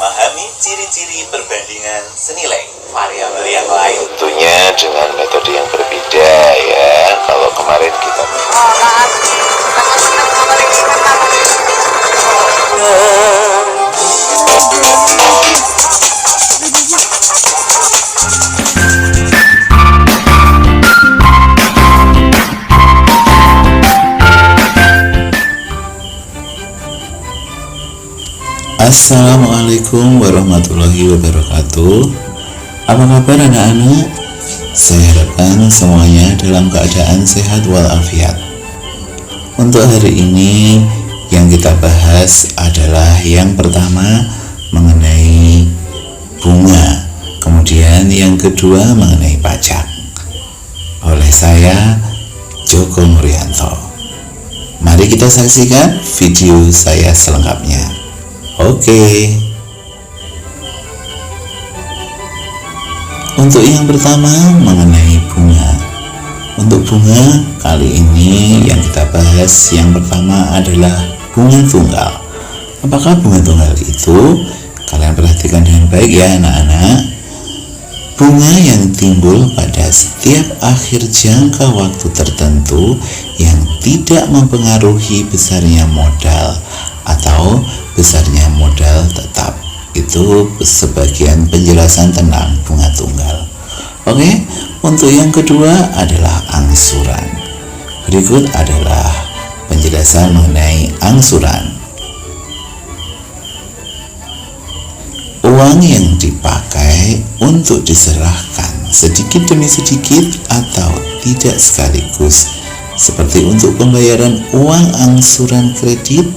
memahami ciri-ciri perbandingan senilai variabel yang lain. Tentunya dengan metode yang berbeda ya. Kalau kemarin kita Assalamualaikum warahmatullahi wabarakatuh. Apa kabar anak-anak? Saya harapkan semuanya dalam keadaan sehat walafiat. Untuk hari ini yang kita bahas adalah yang pertama mengenai bunga, kemudian yang kedua mengenai pajak. Oleh saya, Joko Murianto. Mari kita saksikan video saya selengkapnya. Oke. Untuk yang pertama mengenai bunga. Untuk bunga kali ini yang kita bahas yang pertama adalah bunga tunggal. Apakah bunga tunggal itu? Kalian perhatikan dengan baik ya anak-anak. Bunga yang timbul pada setiap akhir jangka waktu tertentu yang tidak mempengaruhi besarnya modal atau besarnya modal tetap. Itu sebagian penjelasan tentang bunga tunggal. Oke, untuk yang kedua adalah angsuran. Berikut adalah penjelasan mengenai angsuran. Uang yang dipakai untuk diserahkan sedikit demi sedikit atau tidak sekaligus, seperti untuk pembayaran uang angsuran kredit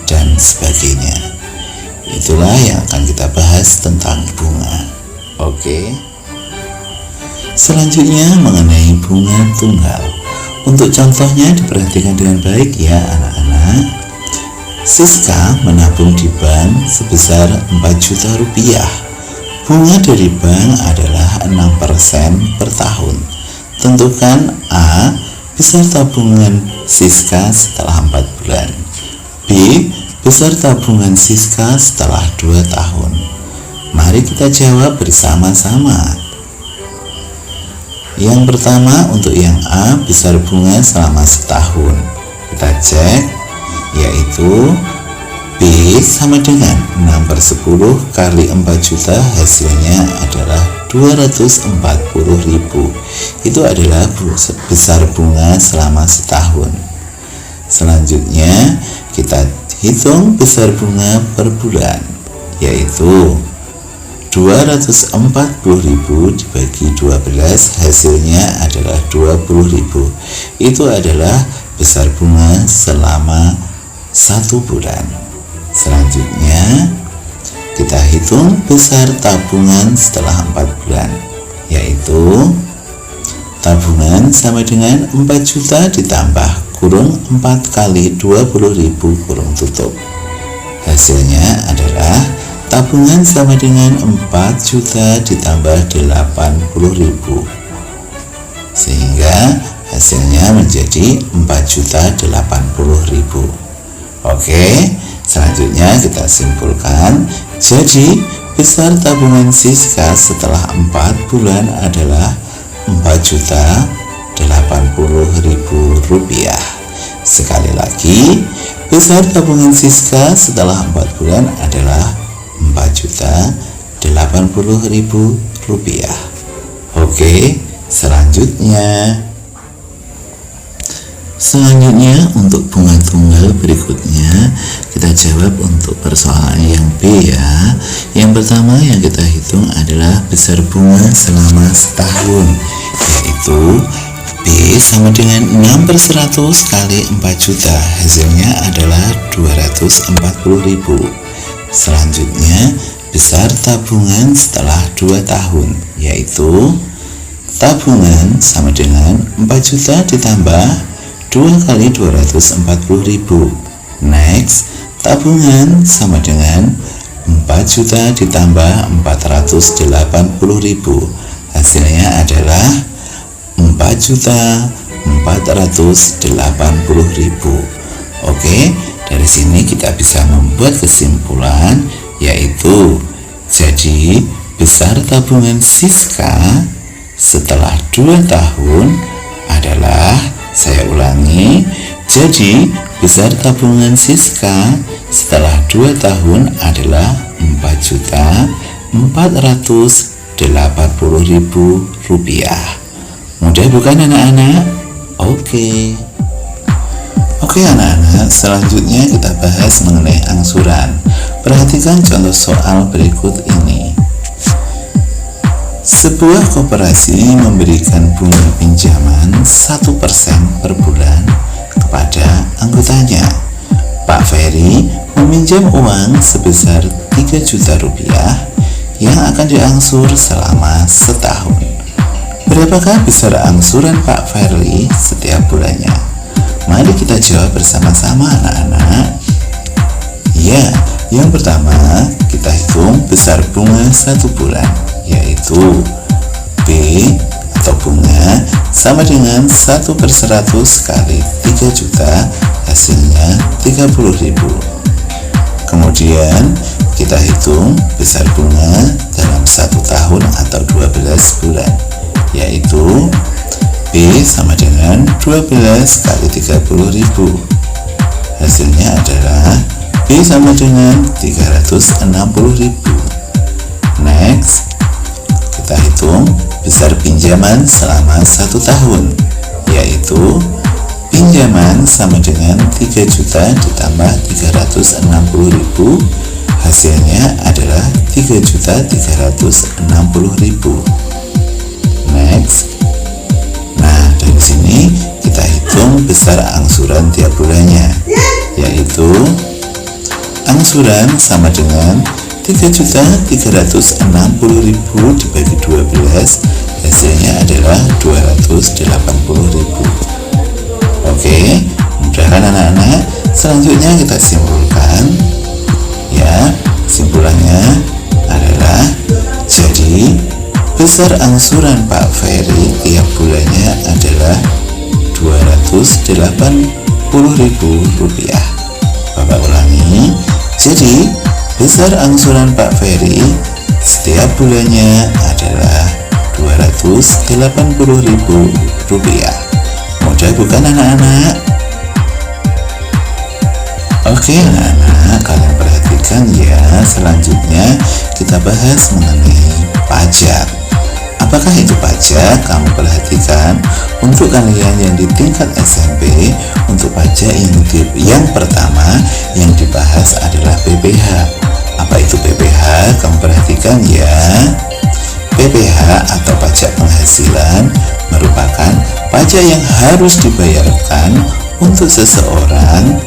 dan sebagainya. Itulah yang akan kita bahas tentang bunga. Oke. Selanjutnya mengenai bunga tunggal. Untuk contohnya diperhatikan dengan baik ya anak-anak. Siska menabung di bank sebesar 4 juta rupiah. Bunga dari bank adalah 6% per tahun. Tentukan A, besar tabungan Siska setelah 4 bulan. B, besar tabungan Siska setelah 2 tahun. Mari kita jawab bersama-sama. Yang pertama untuk yang A, besar bunga selama setahun. Kita cek, yaitu B sama dengan 6/10 kali 4 juta, hasilnya adalah 240.000. Itu adalah besar bunga selama setahun. Selanjutnya kita hitung besar bunga per bulan, yaitu 240.000 dibagi 12, hasilnya adalah 20.000. Itu adalah besar bunga selama 1 bulan. Selanjutnya kita hitung besar tabungan setelah 4 bulan, yaitu tabungan sama dengan 4 juta ditambah kurung 4 kali 20.000 kurung tutup. Hasilnya adalah tabungan sama dengan 4 juta ditambah 80.000, sehingga hasilnya menjadi 4.080.000. Oke, selanjutnya kita simpulkan. Jadi besar tabungan Siska setelah 4 bulan adalah 4.080.000 rupiah. Sekali lagi, besar tabungan Siska setelah 4 bulan adalah 4.080.000 rupiah. Oke, selanjutnya untuk bunga tunggal berikutnya kita jawab untuk persoalan yang B ya. Yang pertama yang kita hitung adalah besar bunga selama setahun, yaitu B sama dengan 6/100 kali 4 juta, hasilnya adalah 240.000. Selanjutnya besar tabungan setelah 2 tahun, yaitu tabungan sama dengan 4 juta ditambah 2 kali 240.000. Next, tabungan sama dengan 4 juta ditambah 480.000. Hasilnya adalah 4.480.000. Oke, dari sini kita bisa membuat kesimpulan, yaitu tabungan Siska setelah 2 tahun adalah, saya ulangi, jadi besar tabungan Siska setelah 2 tahun adalah Rp4.480.000. Mudah bukan anak-anak? Oke anak-anak, selanjutnya kita bahas mengenai angsuran. Perhatikan contoh soal berikut ini. Sebuah koperasi memberikan bunga pinjaman 1% per bulan kepada anggotanya. Pak Ferry meminjam uang sebesar 3 juta rupiah yang akan diangsur selama setahun. Berapakah besar angsuran Pak Ferry setiap bulannya? Mari kita jawab bersama-sama anak-anak. Ya, yang pertama kita hitung besar bunga 1 bulan, yaitu B atau bunga sama dengan 1/100 kali 3 juta, hasilnya 30.000. Kemudian kita hitung besar bunga dalam 1 tahun atau 12 bulan, yaitu B sama dengan 12 kali 30.000. Hasilnya adalah B sama dengan 360.000. Next, kita hitung besar pinjaman selama 1 tahun, yaitu pinjaman sama dengan 3 juta ditambah 360.000. Hasilnya adalah 3.360.000. Next, nah dari sini kita hitung besar angsuran tiap bulannya, yaitu angsuran sama dengan 3.360.000 dibagi 12, hasilnya adalah 280.000. Oke, mudah kan anak-anak? Selanjutnya kita simpulkan. Ya, simpulannya adalah, jadi besar angsuran Pak Ferry tiap bulannya adalah Rp280.000. Bapak ulangi, jadi besar angsuran Pak Ferry setiap bulannya adalah Rp280.000. Mudah bukan anak-anak? Oke anak-anak, kalian perhatikan ya. Selanjutnya kita bahas mengenai pajak. Apakah itu pajak? Kamu perhatikan, untuk kalian yang di tingkat SMP, untuk pajak yang pertama yang dibahas adalah PPh. Apa itu PPh? Kamu perhatikan ya. PPh atau pajak penghasilan merupakan pajak yang harus dibayarkan untuk seseorang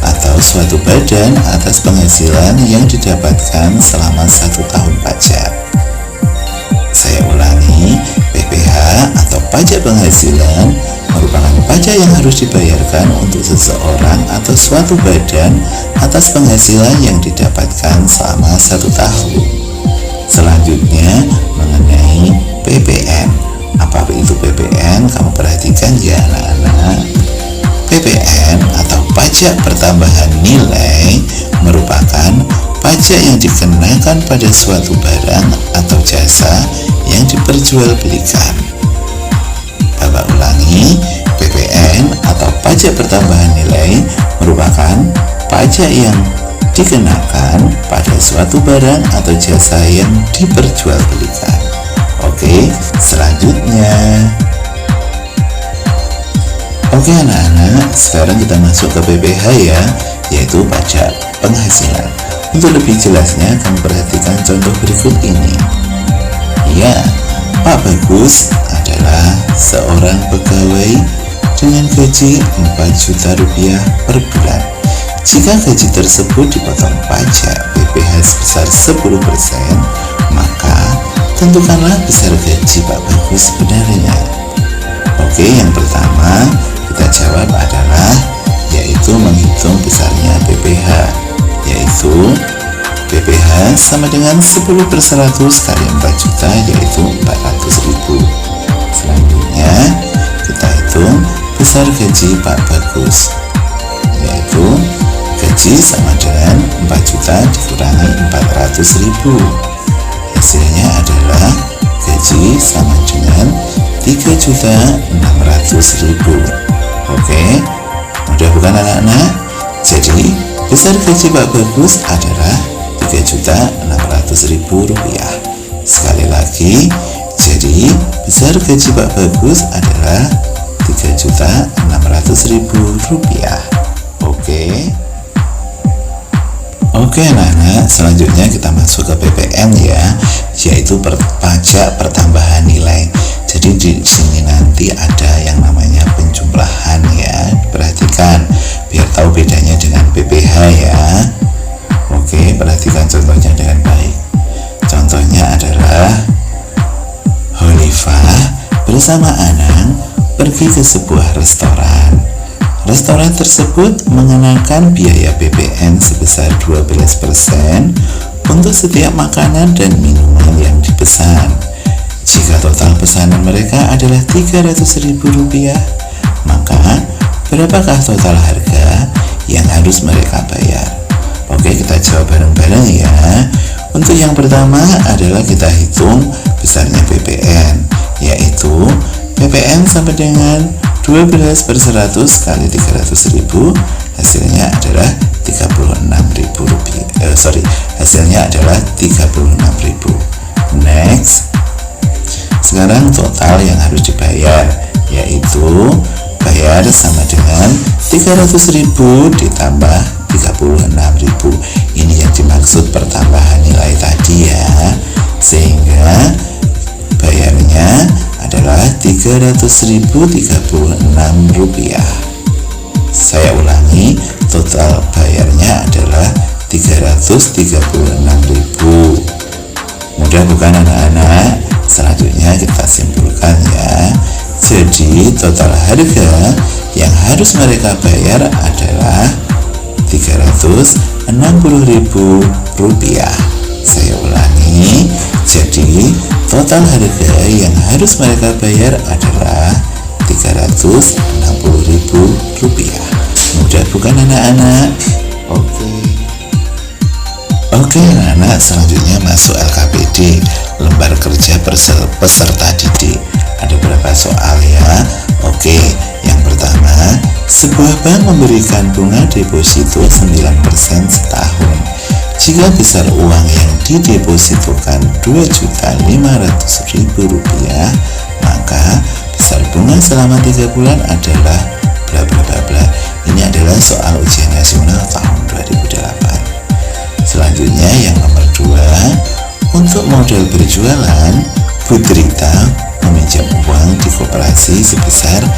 atau suatu badan atas penghasilan yang didapatkan selama 1 tahun pajak. Saya ulangi, PPh atau pajak penghasilan merupakan pajak yang harus dibayarkan untuk seseorang atau suatu badan atas penghasilan yang didapatkan selama 1 tahun. Selanjutnya mengenai PPN. Apa itu PPN? Kamu perhatikan ya anak-anak. PPN atau pajak pertambahan nilai merupakan pajak yang dikenakan pada suatu barang atau jasa yang diperjualbelikan. Bapak ulangi, PPN atau pajak pertambahan nilai merupakan pajak yang dikenakan pada suatu barang atau jasa yang diperjualbelikan. Oke, selanjutnya. Oke anak-anak, sekarang kita masuk ke PPh ya, yaitu pajak penghasilan. Untuk lebih jelasnya, kamu perhatikan contoh berikut ini. Ya, Pak Bagus adalah seorang pegawai dengan gaji 4 juta rupiah per bulan. Jika gaji tersebut dipotong pajak PPh sebesar 10%, maka tentukanlah besar gaji Pak Bagus sebenarnya. Oke, yang pertama kita jawab adalah yaitu menghitung besarnya PPh, yaitu PPh sama dengan 10/100 kali 4 juta, yaitu 400.000. Selanjutnya kita hitung besar gaji Pak Bagus, yaitu gaji sama dengan 4 juta dikurangi 400.000, Hasilnya adalah gaji sama dengan 3.600.000. Oke, mudah bukan anak-anak? Jadi besar gaji Pak Bagus adalah 3.600.000 rupiah. Sekali lagi, jadi besar gaji Pak Bagus adalah 3.600.000 rupiah. Oke anak-anak, selanjutnya kita masuk ke PPN ya, yaitu pajak pertambahan nilai. Jadi di sini nanti ada yang namanya penjumlahan ya. Perhatikan biar tahu bedanya dengan PPh ya. Oke, perhatikan contohnya dengan baik. Contohnya adalah Holifah bersama Anang pergi ke sebuah restoran. Restoran tersebut mengenakan biaya PPN sebesar 12% untuk setiap makanan dan minuman yang dipesan. Jika total pesanan mereka adalah 300.000 rupiah, maka berapakah total harga yang harus mereka bayar? Oke, kita jawab bareng-bareng ya. Untuk yang pertama adalah kita hitung besarnya PPN, yaitu PPN sama dengan 12/100 kali 300.000, hasilnya adalah 36.000 rupiah. Hasilnya adalah 36.000. Next, sekarang total yang harus dibayar, yaitu bayar sama dengan 300.000 ditambah 36.000. Ini yang dimaksud pertambahan nilai tadi ya, sehingga bayarnya adalah 300.036 rupiah. Saya ulangi, total bayarnya adalah 336.000. Mudah bukan anak-anak? Selanjutnya kita simpulkan ya. Jadi total harga yang harus mereka bayar adalah 360.000 rupiah. Saya ulangi, jadi total harga yang harus mereka bayar adalah 360.000 rupiah. Mudah bukan anak-anak? Oke anak-anak, selanjutnya masuk LKPD, lembar kerja peserta didik. Ada berapa soal ya? Oke, yang pertama, sebuah bank memberikan bunga deposito 9% setahun. Jika besar uang yang didepositokan 2.500.000 rupiah, maka besar bunga selama 3 bulan adalah bla bla bla bla. Ini adalah soal ujian nasional tahun 2008. Selanjutnya yang nomor 2, untuk modal berjualan, Putrita meminjam uang di koperasi sebesar 5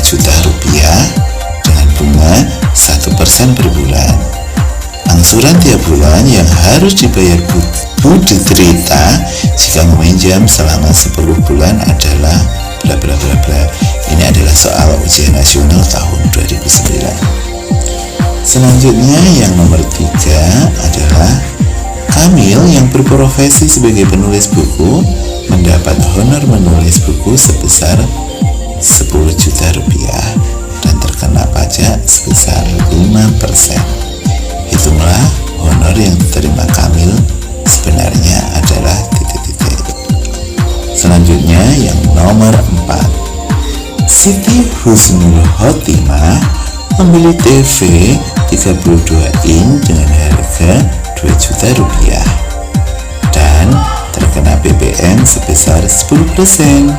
juta rupiah dengan bunga 1% per bulan. Angsuran tiap bulan yang harus dibayar Putrita jika meminjam selama 10 bulan adalah bla bla bla bla. Ini adalah soal ujian nasional tahun 2009. Selanjutnya yang nomor 3 adalah Kamil yang berprofesi sebagai penulis buku mendapat honor menulis buku sebesar 10 juta rupiah dan terkena pajak sebesar 5%. Hitunglah honor yang diterima Kamil sebenarnya adalah titik-titik. Selanjutnya yang nomor 4, Siti Husnul Khotimah membeli TV 32 in dengan harga 2 juta rupiah dan terkena PPN sebesar 10%.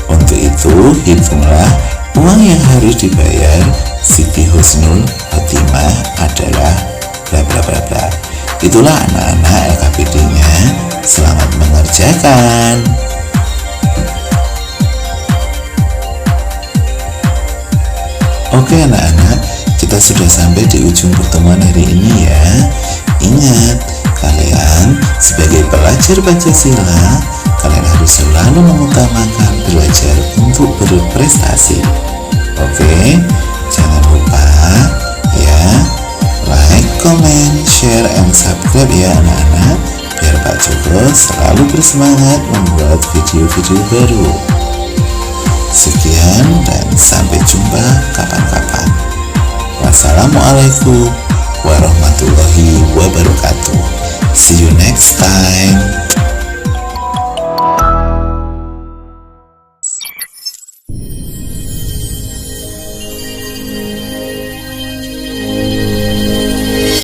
Untuk itu, hitunglah uang yang harus dibayar Siti Husnul Khotimah adalah bla bla bla bla. Itulah anak-anak LKPD-nya. Selamat mengerjakan. Oke anak-anak, kita sudah sampai di ujung pertemuan hari ini ya. Ingat, kalian sebagai pelajar Pancasila, kalian harus selalu mengutamakan belajar untuk berprestasi. Oke, jangan lupa ya, like, comment, share, and subscribe ya anak-anak, biar Pak Joko selalu bersemangat membuat video-video baru. Sekian dan sampai jumpa kapan-kapan. Wassalamualaikum warahmatullahi